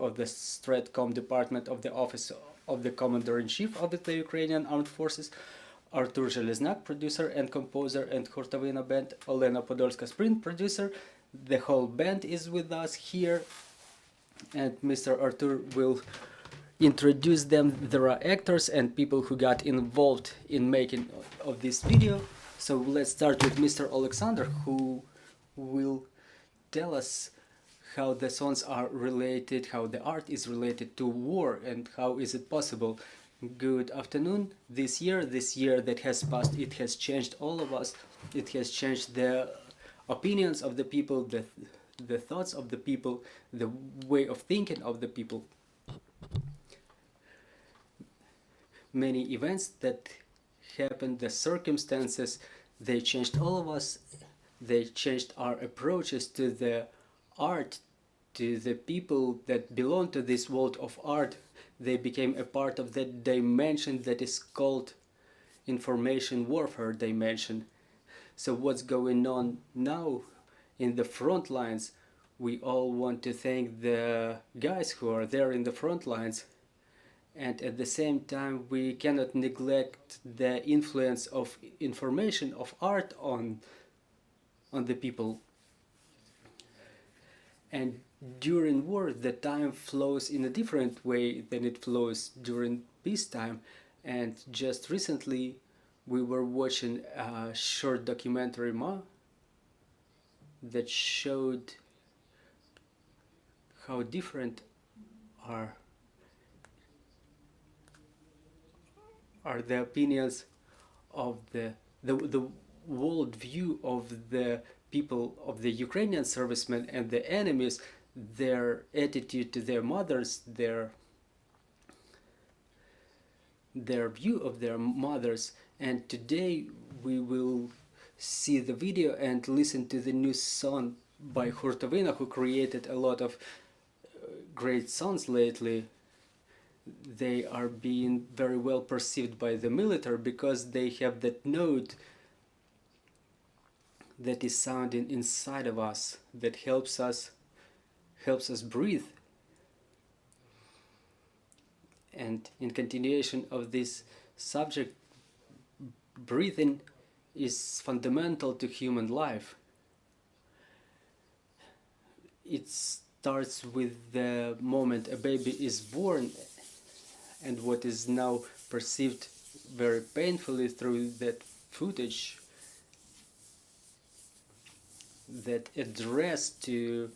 of the Stratcom Department of the Office of the Commander-in-Chief of the Ukrainian Armed Forces, Artur Zhelezniak, producer and composer, and Khurtovyna band, Olena Podolska-Spring, producer. The whole band is with us here, and Mr. Artur will introduce them. There are actors and people who got involved in making of this video. So let's start with Mr. Oleksandr, who will tell us how the songs are related, how the art is related to war, and how is it possible. Good afternoon. This year that has passed, it has changed all of us. It has changed the opinions of the people, the thoughts of the people, the way of thinking of the people. Many events that happened, the circumstances, they changed all of us. They changed our approaches to the art, to the people that belong to this world of art. They became a part of that dimension that is called information warfare dimension. So what's going on now in the front lines? We all want to thank the guys who are there in the front lines, and at the same time we cannot neglect the influence of information, of art on the people. And during war, the time flows in a different way than it flows during peacetime. And just recently, we were watching a short documentary that showed how different are the opinions of the world view of the people, of the Ukrainian servicemen and the enemies, their attitude to their mothers, their view of their mothers. And today we will see the video and listen to the new song by Khurtovyna, who created a lot of great songs lately. They are being very well perceived by the military because they have that note that is sounding inside of us, that helps us breathe. And in continuation of this subject, breathing is fundamental to human life. It starts with the moment a baby is born, and what is now perceived very painfully through that footage, that address to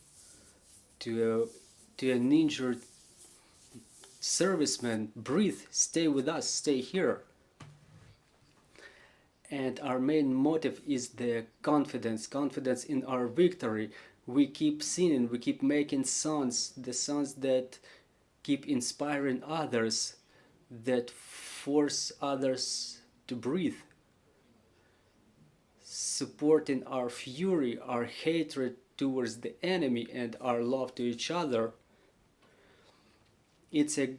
an injured serviceman: breathe, stay with us, stay here. And our main motive is the confidence in our victory. We keep singing, we keep making songs, the songs that keep inspiring others, that force others to breathe, supporting our fury, our hatred towards the enemy, and our love to each other. It's a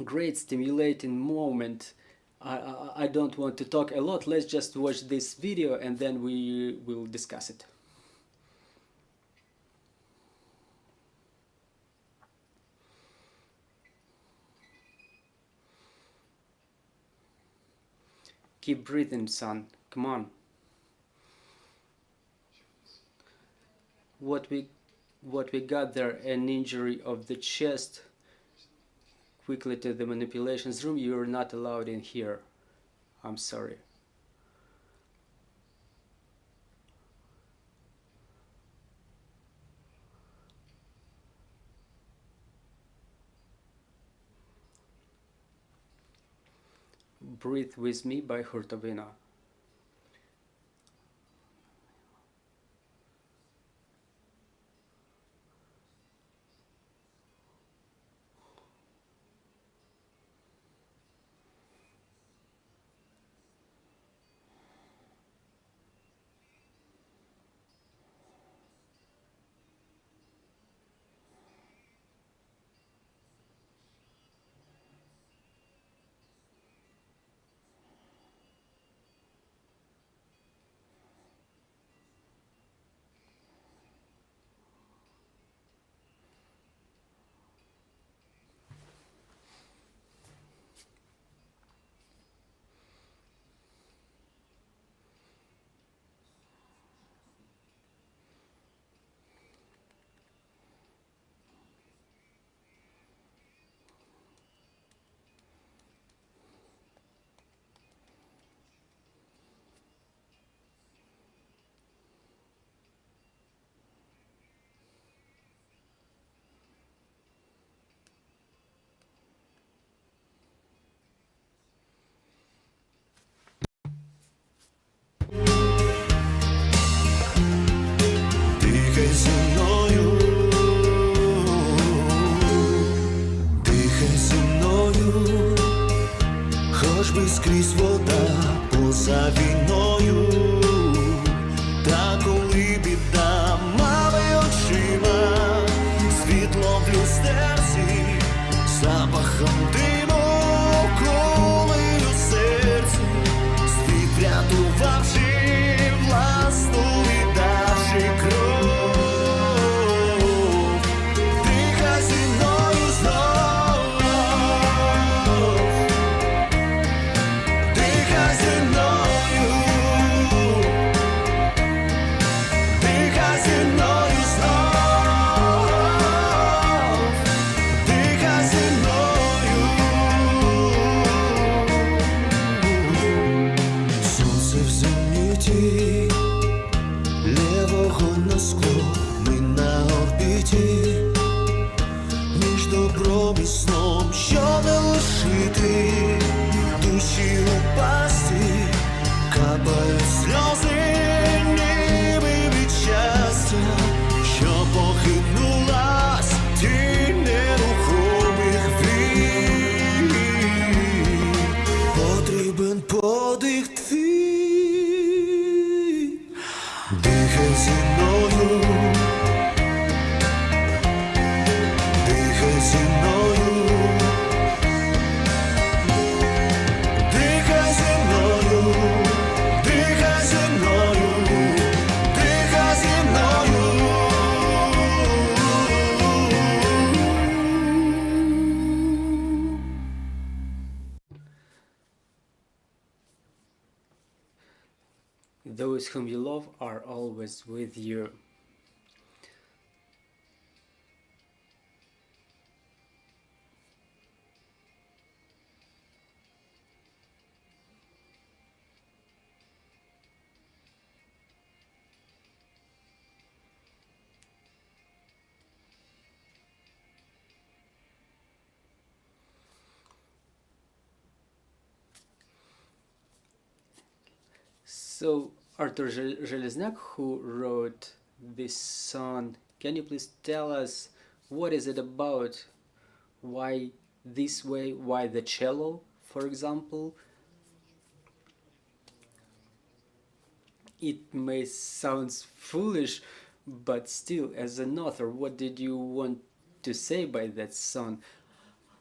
great stimulating moment. I don't want to talk a lot. Let's just watch this video and then we will discuss it. Keep breathing, son. Come on. What we got there, an injury of the chest. Quickly to the manipulations room. You are not allowed in here. I'm sorry. Breathe with Me by Khurtovyna. крізь вода поза війною. Та коли біда мали очима, світло в люстерці, запахом диму, кулею в серці, світ врятувавши, власну віддавши кров. Дихай зі мною знов, дихай зі мною, дихай зі мною знов, дихай зі мною. Сонце в зеніті, лівого на скло, ми на орбіті, між добром і сном, що не лишити, душі у пасті, капають сльози, ніби від щастя, що похитнулась тінь нерухомих вій. Потрібен подих твій. Дихай зі мною, дихай зі мною, дихай зі мною, дихай зі мною, дихай зі мною. Those whom you love are always with you. So, Artur Zhelezniak, who wrote this song, can you please tell us what is it about? Why this way? Why the cello, for example? It may sound foolish, but still, as an author, what did you want to say by that song?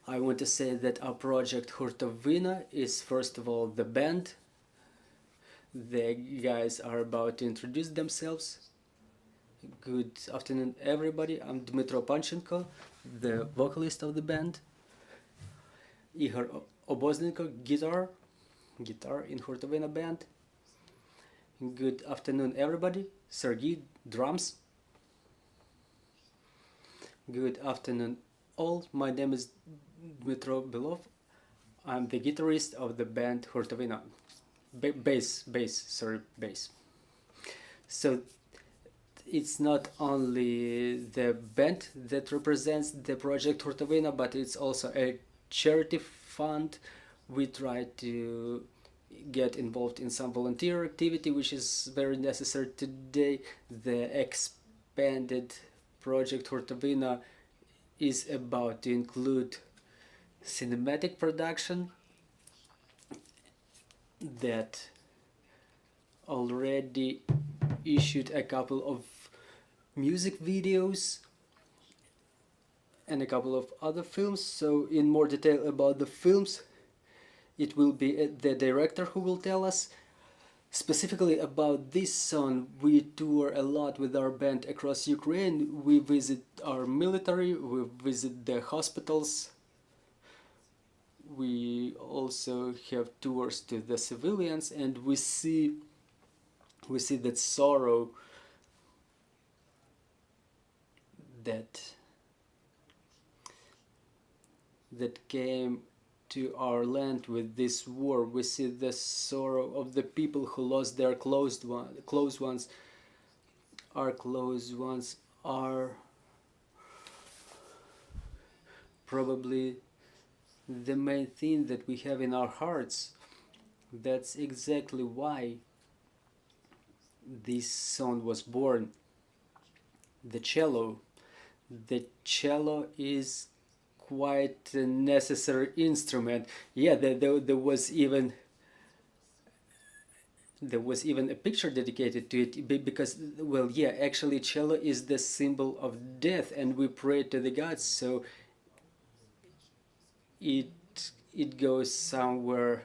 I want to say that our project Khurtovyna is first of all the band. The guys are about to introduce themselves. Good afternoon, everybody. I'm Dmitro Panchenko, the vocalist of the band. Igor Obosnenko, guitar in Khurtovyna band. Good afternoon, everybody. Sergey, drums. Good afternoon, all. My name is Dmitro Belov. I'm the guitarist of the band Khurtovyna. Bass. So it's not only the band that represents the project Khurtovyna, but it's also a charity fund. We try to get involved in some volunteer activity, which is very necessary today. The expanded project Khurtovyna is about to include cinematic production that already issued a couple of music videos and a couple of other films. So in more detail about the films, it will be the director who will tell us. Specifically about this song, we tour a lot with our band across Ukraine. We visit our military, we visit the hospitals. We also have tours to the civilians, and we see that sorrow that came to our land with this war. We see the sorrow of the people who lost their close ones. Our close ones are probably the main thing that we have in our hearts. That's exactly why this song was born. The cello. The cello is quite a necessary instrument. Yeah, there was even There was even a picture dedicated to it because, well, yeah, actually cello is the symbol of death, and we pray to the gods, so it goes somewhere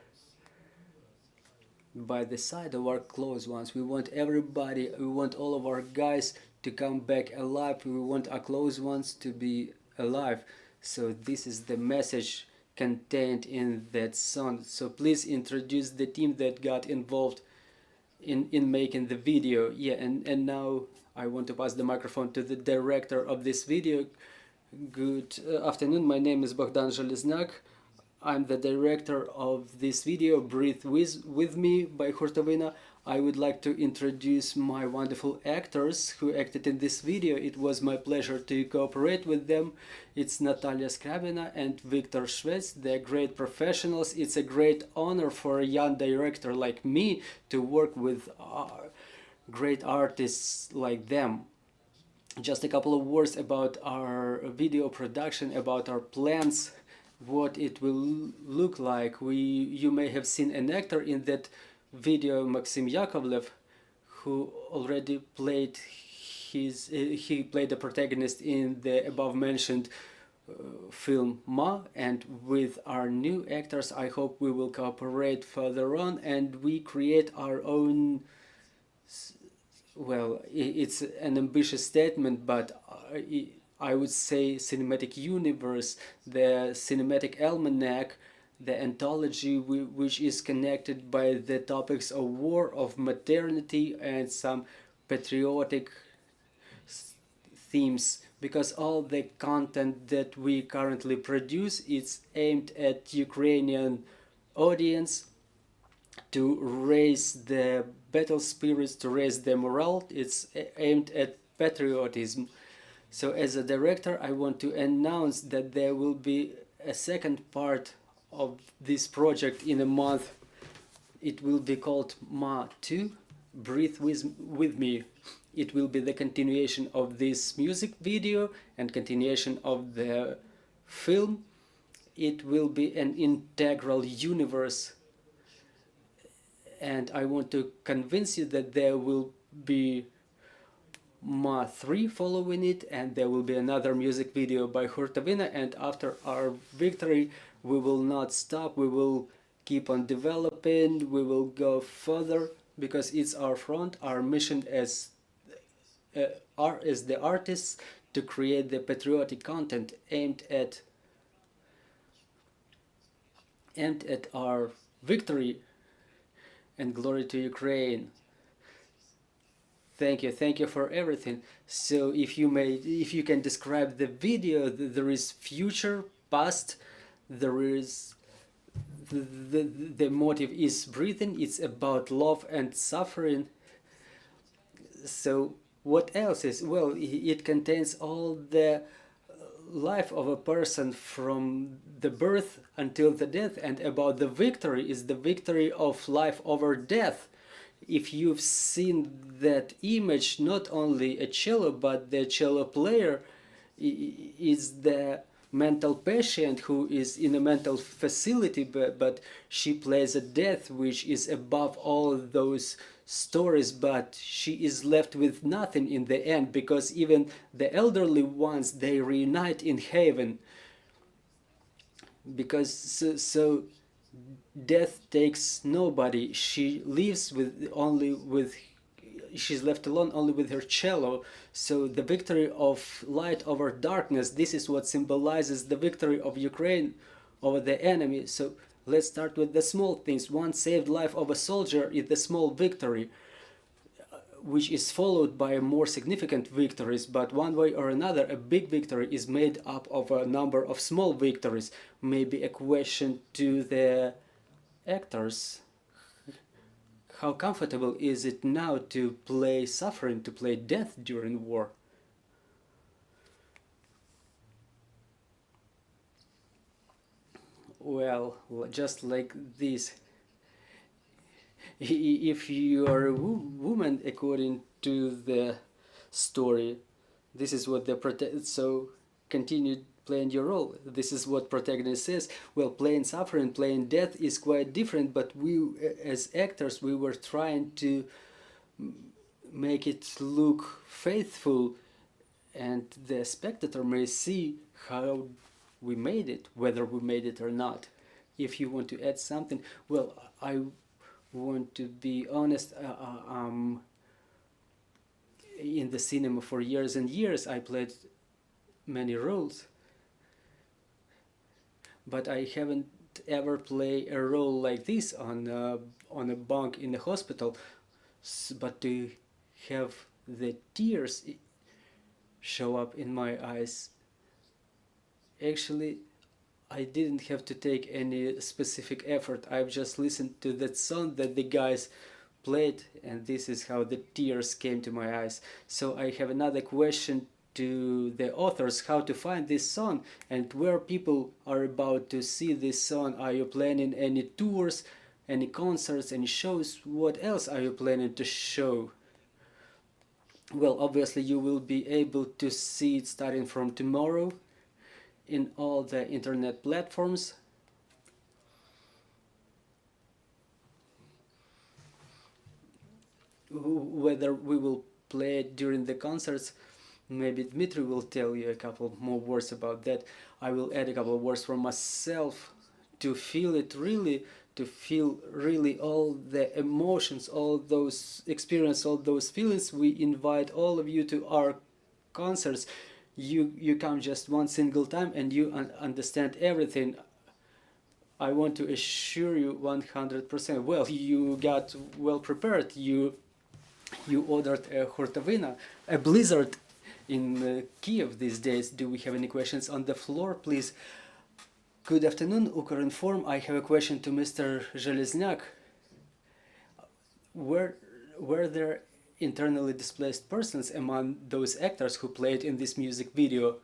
by the side of our close ones. We want everybody, we want all of our guys to come back alive. We want our close ones to be alive. So this is the message contained in that song. So please introduce the team that got involved in making the video. Yeah, and now I want to pass the microphone to the director of this video. Good afternoon, my name is Artur Zhelezniak. I'm the director of this video, Breathe With Me by Khurtovyna. I would like to introduce my wonderful actors who acted in this video. It was my pleasure to cooperate with them. It's Natalia Skrabina and Viktor Shvets. They're great professionals. It's a great honor for a young director like me to work with great artists like them. Just a couple of words about our video production, about our plans, what it will look like. You may have seen an actor in that video, Maxim Yakovlev, who already played he played the protagonist in the above mentioned film Ma, and with our new actors I hope we will cooperate further on and we create our own, well, it's an ambitious statement, but I would say cinematic universe, the cinematic almanac, the anthology which is connected by the topics of war, of maternity, and some patriotic themes, because all the content that we currently produce is aimed at Ukrainian audience, to raise the battle spirits, to raise the morale. It's aimed at patriotism. So as a director I want to announce that there will be a second part of this project in a month. It will be called Ma 2, Breathe With Me. It will be the continuation of this music video and continuation of the film. It will be an integral universe, and I want to convince you that there will be Ma 3 following it, and there will be another music video by Khurtovyna, and after our victory we will not stop, we will keep on developing, we will go further, because it's our front, our mission as the artists, to create the patriotic content aimed at our victory and glory to Ukraine. Thank you for everything. So if you can describe the video, there is future, past, there is the motive is breathing, it's about love and suffering. So what else is, well, it contains all the life of a person from the birth until the death, and about the victory is the victory of life over death. If you've seen that image, not only a cello but the cello player is the mental patient who is in a mental facility, but she plays a death which is above all those stories, but she is left with nothing in the end, because even the elderly ones, they reunite in heaven, because so death takes nobody. She lives she's left alone only with her cello. So the victory of light over darkness, this is what symbolizes the victory of Ukraine over the enemy. So let's start with the small things. One saved life of a soldier is the small victory, which is followed by more significant victories, but one way or another a big victory is made up of a number of small victories. Maybe a question to the actors: how comfortable is it now to play suffering, to play death during war? Well, just like this. If you are a woman, according to the story, this is what the so continued playing your role. This is what protagonist says. Well, playing suffering, playing death is quite different, but we as actors, we were trying to make it look faithful, and the spectator may see how we made it, whether we made it or not. If you want to add something, well, I want to be honest, in the cinema for years and years I played many roles, but I haven't ever played a role like this on a bunk in the hospital. But to have the tears show up in my eyes, actually I didn't have to take any specific effort. I've just listened to that song that the guys played, and this is how the tears came to my eyes. So I have another question to the authors: how to find this song and where people are about to see this song. Are you planning any tours, any concerts, any shows? What else are you planning to show? Well, obviously you will be able to see it starting from tomorrow in all the internet platforms. Whether we will play it during the concerts, maybe Dmitry will tell you a couple more words about that. I will add a couple of words from myself to feel it really, to feel really all the emotions, all those experience, all those feelings. We invite all of you to our concerts. You come just one single time and you understand everything. I want to assure you 100%. Well, you got well prepared. You ordered a Khurtovyna, a blizzard in Kiev these days. Do we have any questions on the floor, please? Good afternoon, Ukrinform. I have a question to Mr. Zhelezniak. Were there internally displaced persons among those actors who played in this music video?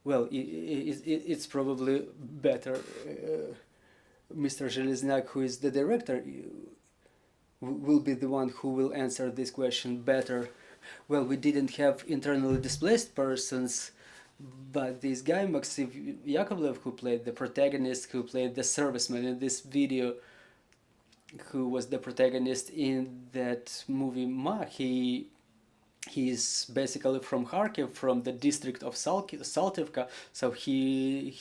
Well, it's probably better. Mr. Zhelezniak, who is the director, will be the one who will answer this question better. Well, we didn't have internally displaced persons, but this guy, Maxim Yakovlev, who played the protagonist, who played the serviceman in this video, who was the protagonist in that movie Ma, he is basically from Kharkiv, from the district of Saltivka, so he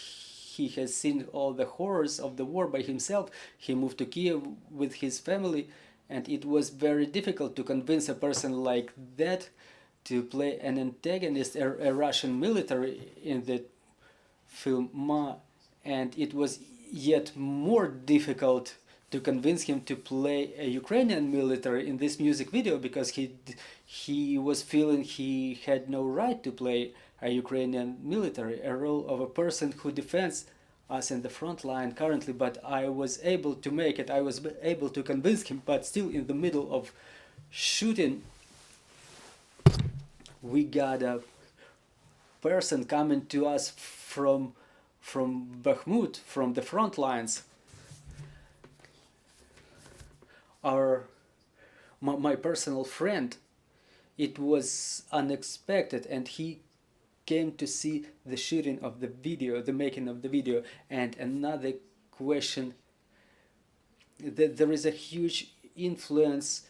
has seen all the horrors of the war by himself. He moved to Kiev with his family, and it was very difficult to convince a person like that to play an antagonist, a Russian military in the film Ma, and it was yet more difficult to convince him to play a Ukrainian military in this music video, because he was feeling he had no right to play a Ukrainian military, a role of a person who defends us in the front line currently. But I was able to make it, I was able to convince him, but still in the middle of shooting, we got a person coming to us from Bakhmut, from the front lines. My personal friend, it was unexpected, and he came to see the shooting of the video, the making of the video. And another question, that there is a huge influence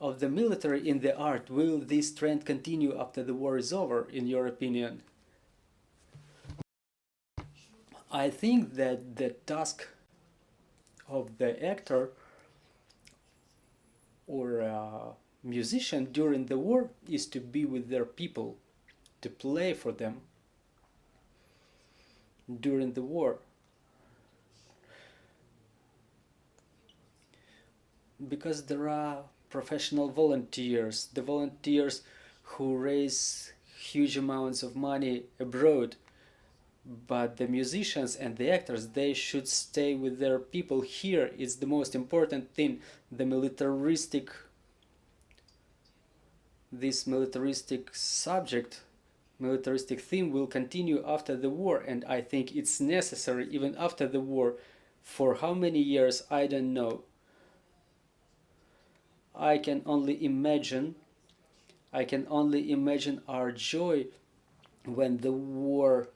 of the military in the art. Will this trend continue after the war is over, in your opinion? I think that the task of the actor or musician during the war is to be with their people, to play for them during the war. Because there are professional volunteers, the volunteers who raise huge amounts of money abroad, but the musicians and the actors, they should stay with their people here. It's the most important thing. The this militaristic subject, militaristic theme will continue after the war, and I think it's necessary even after the war. For how many years, I don't know. I can only imagine our joy when the war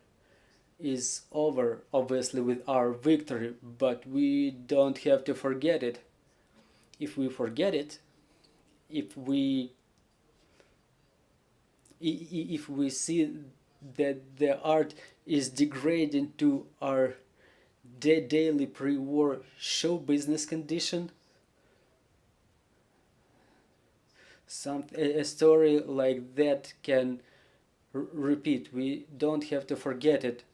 is over, obviously, with our victory, but we don't have to forget it. If we forget it, if we see that the art is degrading to our daily pre-war show business condition, a story like that can repeat. We don't have to forget it.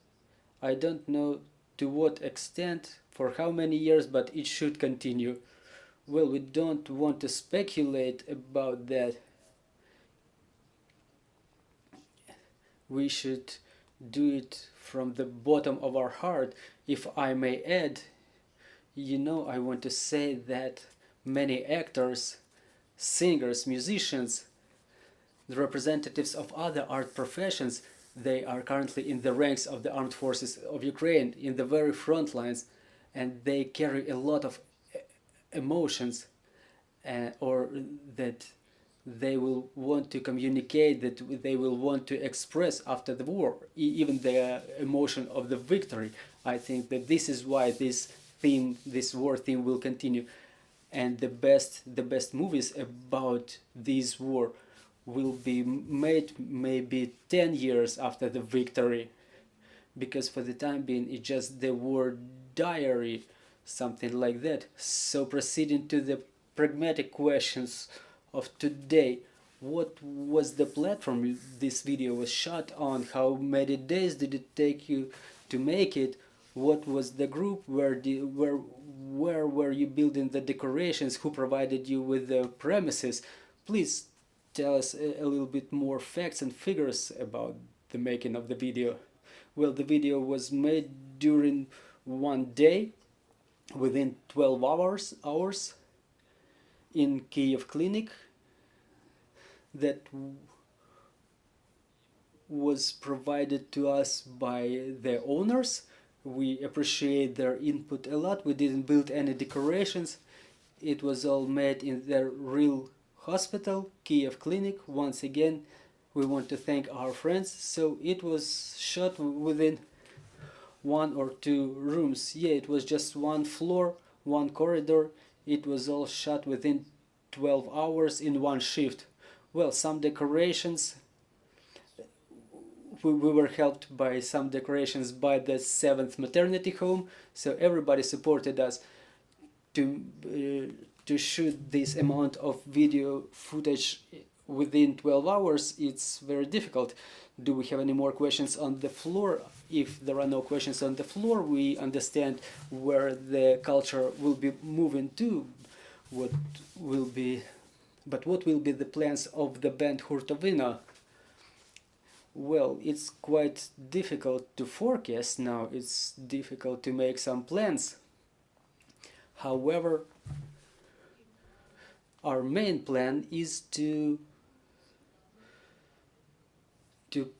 I don't know to what extent, for how many years, but it should continue. Well, we don't want to speculate about that. We should do it from the bottom of our heart. If I may add, I want to say that many actors, singers, musicians, the representatives of other art professions, they are currently in the ranks of the armed forces of Ukraine, in the very front lines, and they carry a lot of emotions, or that they will want to communicate, that they will want to express after the war, even the emotion of the victory. I think that this is why this war theme will continue, and the best movies about this war will be made maybe 10 years after the victory, because for the time being it's just the war diary, something like that. So proceeding to the pragmatic questions of today: what was the platform this video was shot on? How many days did it take you to make it? What was the group? Where were you building the decorations? Who provided you with the premises? Please tell us a little bit more facts and figures about the making of the video. Well, the video was made during one day, within 12 hours in Kiev clinic, that was provided to us by the owners. We appreciate their input a lot. We didn't build any decorations. It was all made in their real hospital, Kiev clinic. Once again, we want to thank our friends. So it was shot within 1 or 2 rooms. Yeah, it was just one floor, one corridor. It was all shot within 12 hours in one shift. Well, some decorations, we were helped by some decorations by the 7th maternity home, so everybody supported us to shoot this amount of video footage within 12 hours. It's very difficult. Do we have any more questions on the floor? If there are no questions on the floor, we understand where the culture will be moving to. What will be the plans of the band Khurtovyna? Well, it's quite difficult to forecast now. It's difficult to make some plans. However, our main plan is to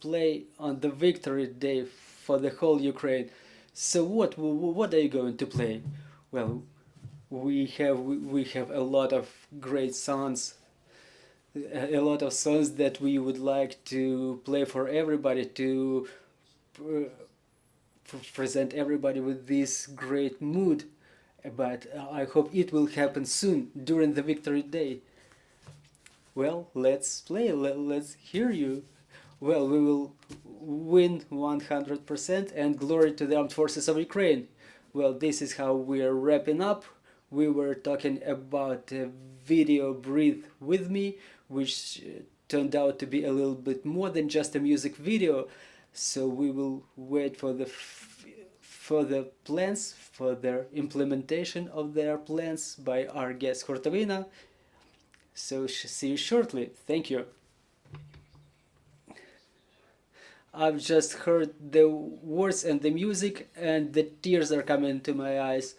play on the victory day for the whole Ukraine. So what are you going to play? Well, we have a lot of great songs, a lot of songs that we would like to play for everybody, to present everybody with this great mood. But I hope it will happen soon, during the victory day. Well, let's play, let's hear you. Well, we will win 100%, and glory to the armed forces of Ukraine. Well, this is how we are wrapping up. We were talking about the video Breathe With Me, which turned out to be a little bit more than just a music video. So we will wait for the plans, for their implementation of their plans by our guest Khurtovyna. So see you shortly. Thank you. I've just heard the words and the music, and the tears are coming to my eyes.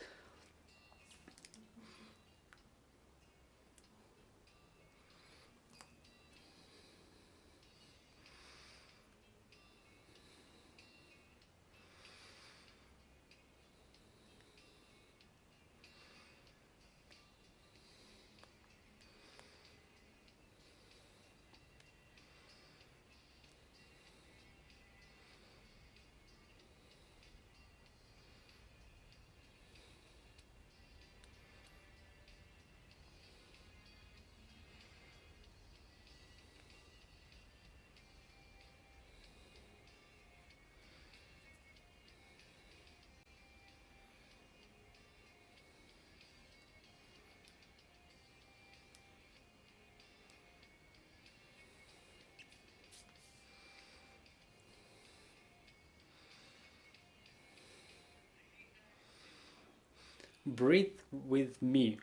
Breathe with me.